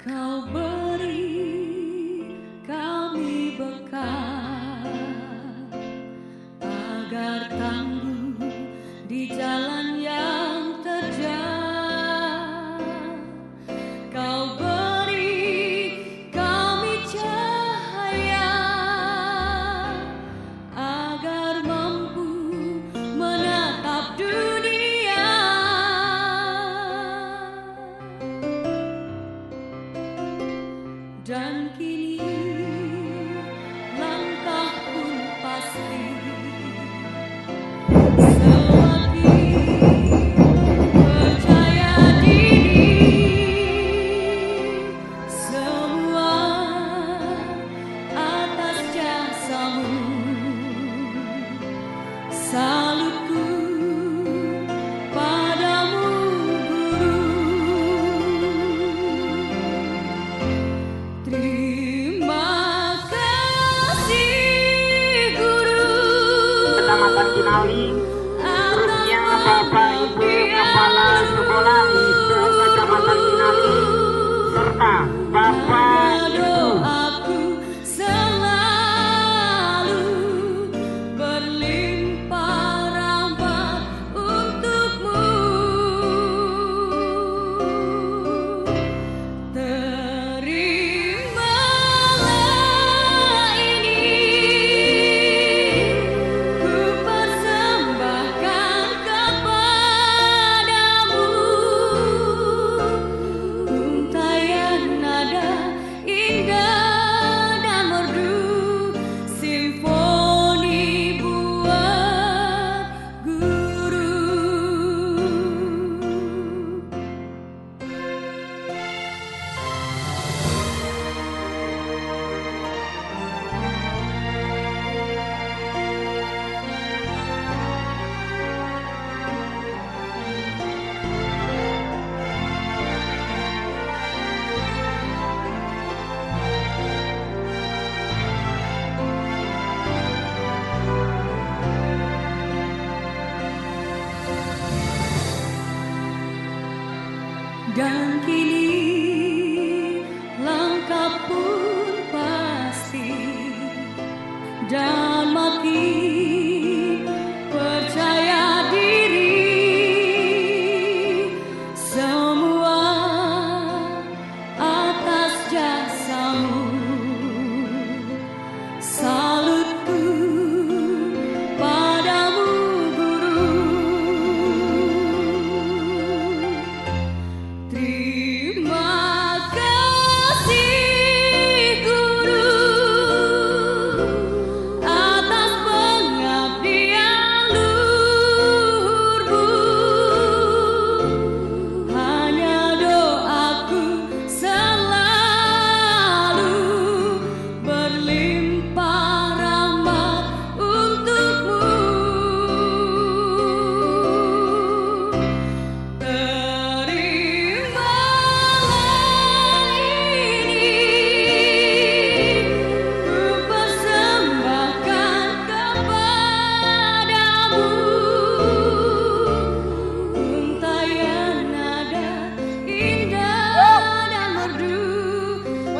Kau beri kami bekal agar tangguh di jalan yang terjal. Kau beri kami cahaya agar mampu menatap dunia. Dan kini langkah pun pasti semakin percaya diri. Semua atas jasamu, salutku padamu Guru. Terima kasih Guru Kecamatan Kinali, terusnya Bapak Ibu Kepala Sekolah ISDE Kecamatan Kinali serta Bapak Ibu doaku selalu berlimpah rahmat untukmu. Terimalah ini, ku persembahkan kepadamu untayan nada indah dan merdu, simfoni buat Guru. Dan kini langkah pun pasti dan makin percaya diri. Semua atas jasamu, salutku padamu Guru. Terima kasih Guru atas pengabdian luhurmu. Hanya doaku selalu berlimpah rahmat untukmu. Terimalah ini, ku persembahkan kepadamu untayan nada indah dan merdu,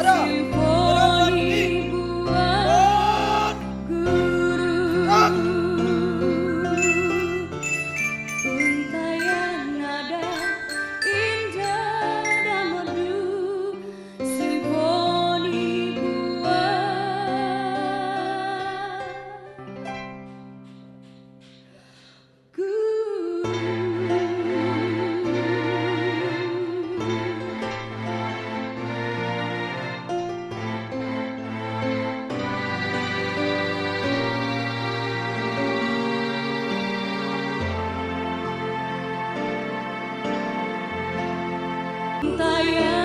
simfoni buat Guru. Untayan nada indah dan merdu, simfoni buat Guru. Untayan